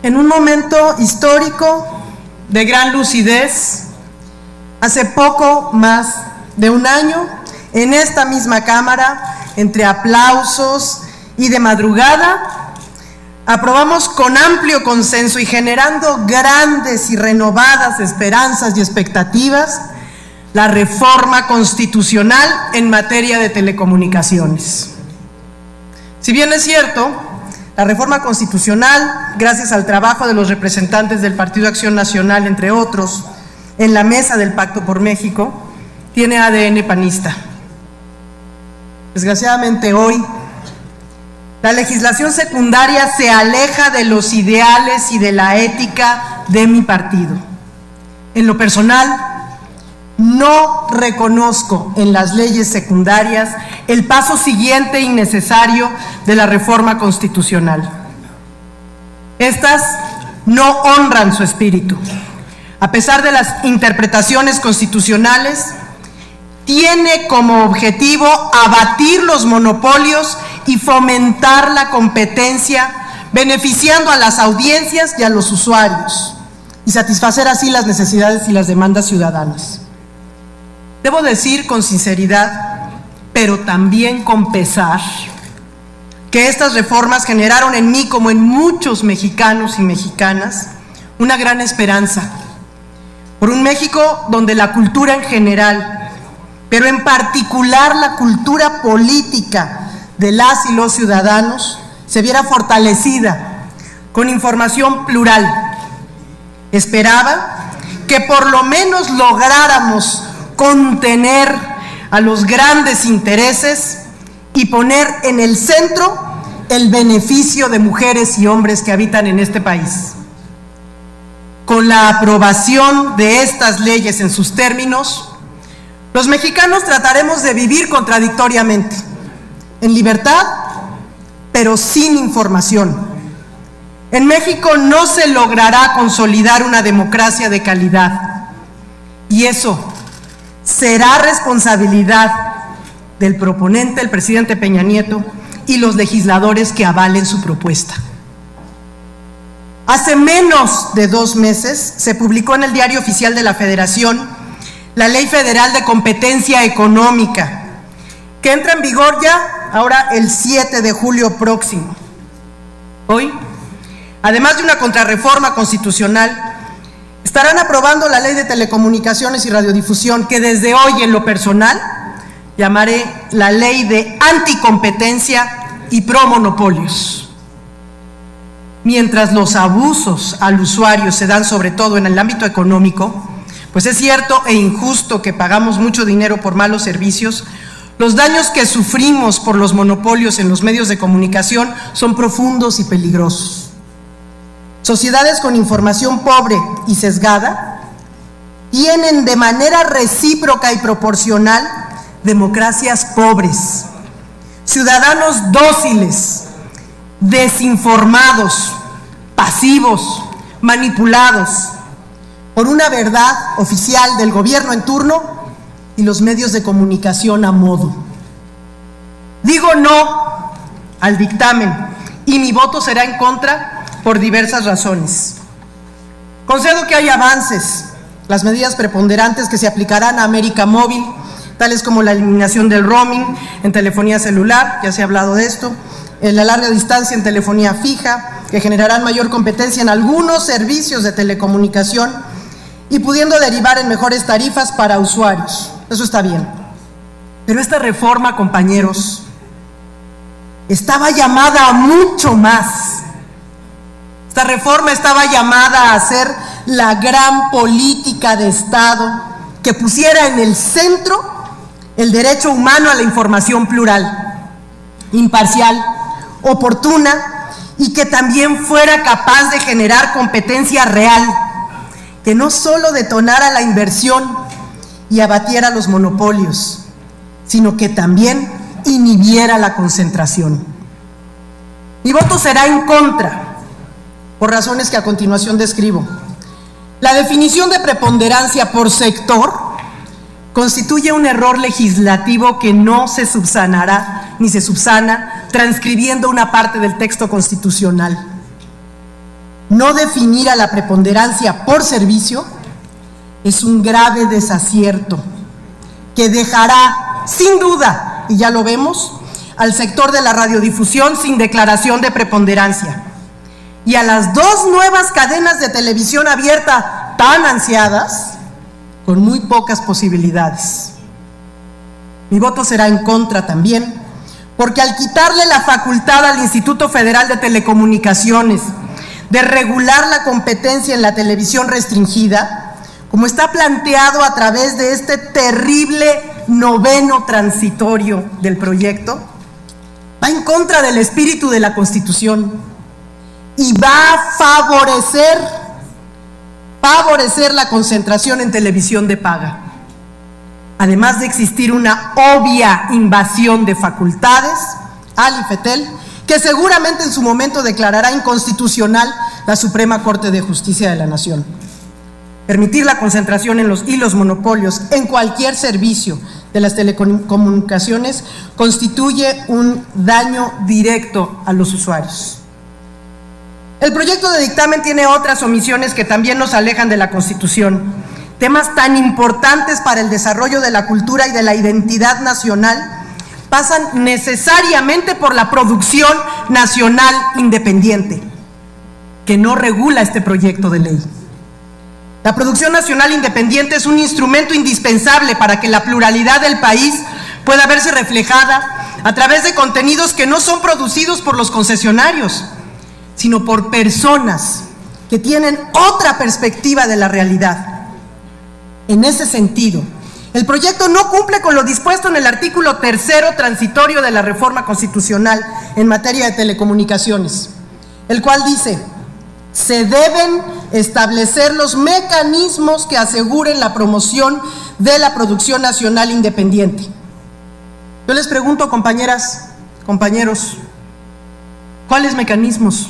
En un momento histórico de gran lucidez, hace poco más de un año, en esta misma Cámara, entre aplausos y de madrugada, aprobamos con amplio consenso y generando grandes y renovadas esperanzas y expectativas la reforma constitucional en materia de telecomunicaciones. Si bien es cierto, la reforma constitucional, gracias al trabajo de los representantes del Partido Acción Nacional, entre otros, en la mesa del Pacto por México, tiene ADN panista. Desgraciadamente hoy, la legislación secundaria se aleja de los ideales y de la ética de mi partido. En lo personal, no reconozco en las leyes secundarias el paso siguiente y necesario de la reforma constitucional. Estas no honran su espíritu. A pesar de las interpretaciones constitucionales, tiene como objetivo abatir los monopolios y fomentar la competencia, beneficiando a las audiencias y a los usuarios, y satisfacer así las necesidades y las demandas ciudadanas. Debo decir con sinceridad, pero también con pesar, que estas reformas generaron en mí, como en muchos mexicanos y mexicanas, una gran esperanza por un México donde la cultura en general, pero en particular la cultura política de las y los ciudadanos, se viera fortalecida con información plural. Esperaba que por lo menos lográramos contener a los grandes intereses y poner en el centro el beneficio de mujeres y hombres que habitan en este país. Con la aprobación de estas leyes en sus términos, los mexicanos trataremos de vivir contradictoriamente, en libertad, pero sin información. En México no se logrará consolidar una democracia de calidad, y eso será responsabilidad del proponente, el presidente Peña Nieto, y los legisladores que avalen su propuesta. Hace menos de 2 meses se publicó en el Diario Oficial de la Federación la Ley Federal de Competencia Económica, que entra en vigor ya ahora el 7 de julio próximo. Hoy, además de una contrarreforma constitucional, estarán aprobando la Ley de Telecomunicaciones y Radiodifusión, que desde hoy en lo personal llamaré la Ley de Anticompetencia y Promonopolios. Mientras los abusos al usuario se dan sobre todo en el ámbito económico, pues es cierto e injusto que pagamos mucho dinero por malos servicios, los daños que sufrimos por los monopolios en los medios de comunicación son profundos y peligrosos. Sociedades con información pobre y sesgada tienen de manera recíproca y proporcional democracias pobres, ciudadanos dóciles, desinformados, pasivos, manipulados por una verdad oficial del gobierno en turno y los medios de comunicación a modo. Digo no al dictamen y mi voto será en contra por diversas razones. Concedo que hay avances, las medidas preponderantes que se aplicarán a América Móvil, tales como la eliminación del roaming en telefonía celular, ya se ha hablado de esto, la larga distancia en telefonía fija, que generarán mayor competencia en algunos servicios de telecomunicación y pudiendo derivar en mejores tarifas para usuarios. Eso está bien. Pero esta reforma, compañeros, estaba llamada a mucho más. Esta reforma estaba llamada a hacer la gran política de Estado que pusiera en el centro el derecho humano a la información plural, imparcial, oportuna y que también fuera capaz de generar competencia real, que no solo detonara la inversión y abatiera los monopolios, sino que también inhibiera la concentración. Mi voto será en contra, por razones que a continuación describo. La definición de preponderancia por sector constituye un error legislativo que no se subsanará ni se subsana transcribiendo una parte del texto constitucional. no definir a la preponderancia por servicio es un grave desacierto que dejará, sin duda, y ya lo vemos, al sector de la radiodifusión sin declaración de preponderancia y a las dos nuevas cadenas de televisión abierta tan ansiadas con muy pocas posibilidades. Mi voto será en contra también, porque al quitarle la facultad al Instituto Federal de Telecomunicaciones de regular la competencia en la televisión restringida, como está planteado a través de este terrible noveno transitorio del proyecto, va en contra del espíritu de la Constitución y va a favorecer la concentración en televisión de paga, además de existir una obvia invasión de facultades al IFETEL, que seguramente en su momento declarará inconstitucional la Suprema Corte de Justicia de la Nación. Permitir la concentración en los monopolios en cualquier servicio de las telecomunicaciones constituye un daño directo a los usuarios. El proyecto de dictamen tiene otras omisiones que también nos alejan de la Constitución. Temas tan importantes para el desarrollo de la cultura y de la identidad nacional pasan necesariamente por la producción nacional independiente, que no regula este proyecto de ley. La producción nacional independiente es un instrumento indispensable para que la pluralidad del país pueda verse reflejada a través de contenidos que no son producidos por los concesionarios, sino por personas que tienen otra perspectiva de la realidad. En ese sentido, el proyecto no cumple con lo dispuesto en el artículo 3º transitorio de la reforma constitucional en materia de telecomunicaciones, el cual dice: se deben establecer los mecanismos que aseguren la promoción de la producción nacional independiente. Yo les pregunto, compañeras, compañeros, ¿cuáles mecanismos?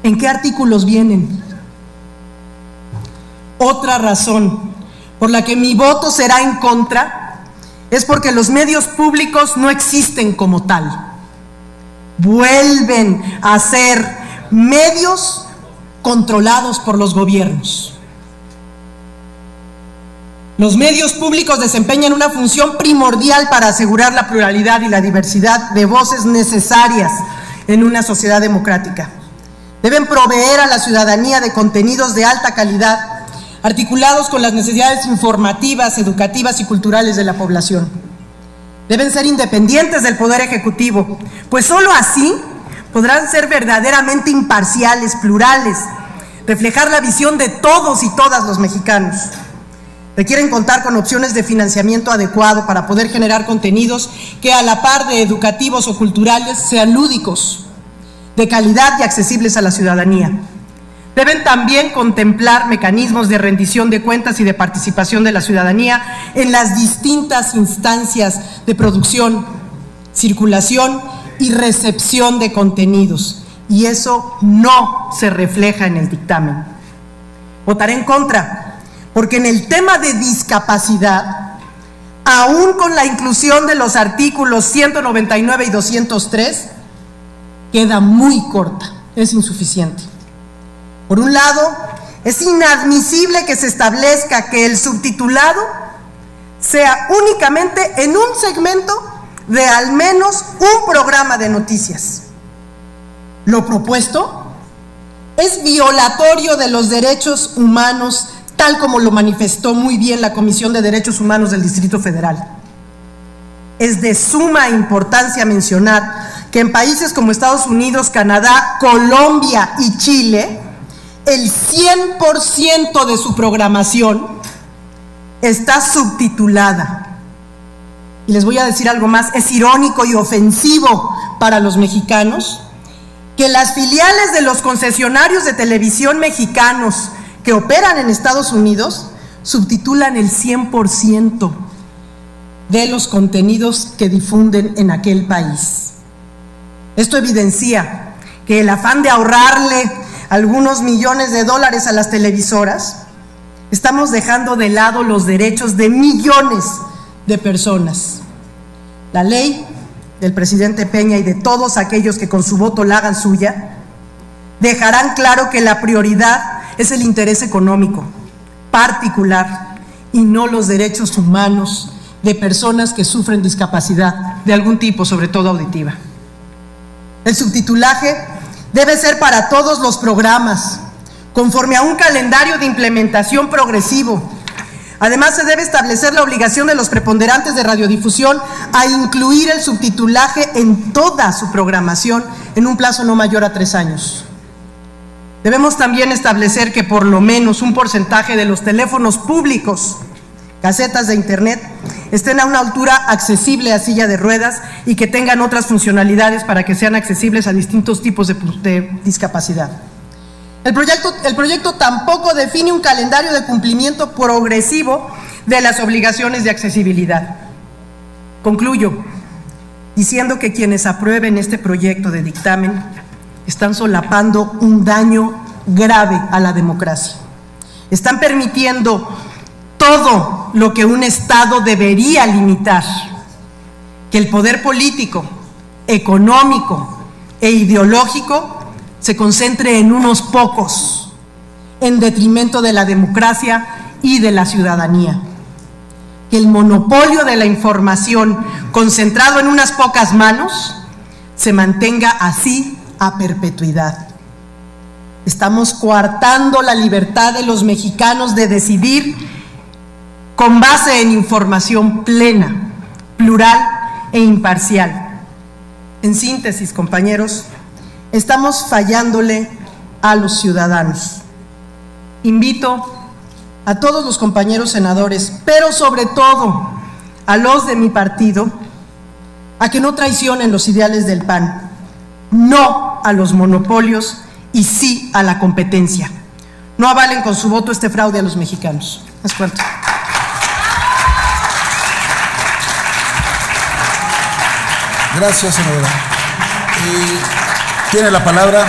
¿En qué artículos vienen? Otra razón por la que mi voto será en contra es porque los medios públicos no existen como tal. Vuelven a ser medios controlados por los gobiernos. Los medios públicos desempeñan una función primordial para asegurar la pluralidad y la diversidad de voces necesarias en una sociedad democrática. Deben proveer a la ciudadanía de contenidos de alta calidad, articulados con las necesidades informativas, educativas y culturales de la población. Deben ser independientes del Poder Ejecutivo, pues solo así podrán ser verdaderamente imparciales, plurales, reflejar la visión de todos y todas los mexicanos. Requieren contar con opciones de financiamiento adecuado para poder generar contenidos que, a la par de educativos o culturales, sean lúdicos, de calidad y accesibles a la ciudadanía. Deben también contemplar mecanismos de rendición de cuentas y de participación de la ciudadanía en las distintas instancias de producción, circulación y recepción de contenidos, y eso no se refleja en el dictamen. Votaré en contra, porque en el tema de discapacidad, aún con la inclusión de los artículos 199 y 203, queda muy corta, es insuficiente. Por un lado, es inadmisible que se establezca que el subtitulado sea únicamente en un segmento de al menos un programa de noticias. Lo propuesto es violatorio de los derechos humanos, tal como lo manifestó muy bien la Comisión de Derechos Humanos del Distrito Federal. Es de suma importancia mencionar que en países como Estados Unidos, Canadá, Colombia y Chile, el 100% de su programación está subtitulada. Y les voy a decir algo más, es irónico y ofensivo para los mexicanos que las filiales de los concesionarios de televisión mexicanos que operan en Estados Unidos subtitulan el 100% de los contenidos que difunden en aquel país. Esto evidencia que el afán de ahorrarle algunos millones de dólares a las televisoras, estamos dejando de lado los derechos de millones de personas. La ley del presidente Peña y de todos aquellos que con su voto la hagan suya dejarán claro que la prioridad es el interés económico particular y no los derechos humanos de personas que sufren discapacidad de algún tipo, sobre todo auditiva. El subtitulaje debe ser para todos los programas, conforme a un calendario de implementación progresivo. Además, se debe establecer la obligación de los preponderantes de radiodifusión a incluir el subtitulaje en toda su programación en un plazo no mayor a 3 años. Debemos también establecer que por lo menos un porcentaje de los teléfonos públicos, casetas de internet, estén a una altura accesible a silla de ruedas y que tengan otras funcionalidades para que sean accesibles a distintos tipos de discapacidad. El proyecto tampoco define un calendario de cumplimiento progresivo de las obligaciones de accesibilidad. Concluyo diciendo que quienes aprueben este proyecto de dictamen están solapando un daño grave a la democracia. Están permitiendo todo lo que un Estado debería limitar, que el poder político, económico e ideológico se concentre en unos pocos, en detrimento de la democracia y de la ciudadanía. Que el monopolio de la información concentrado en unas pocas manos se mantenga así a perpetuidad. Estamos coartando la libertad de los mexicanos de decidir con base en información plena, plural e imparcial. En síntesis, compañeros, estamos fallándole a los ciudadanos. Invito a todos los compañeros senadores, pero sobre todo a los de mi partido, a que no traicionen los ideales del PAN, no a los monopolios y sí a la competencia. No avalen con su voto este fraude a los mexicanos. Es cuanto. Gracias, senadora. Tiene la palabra.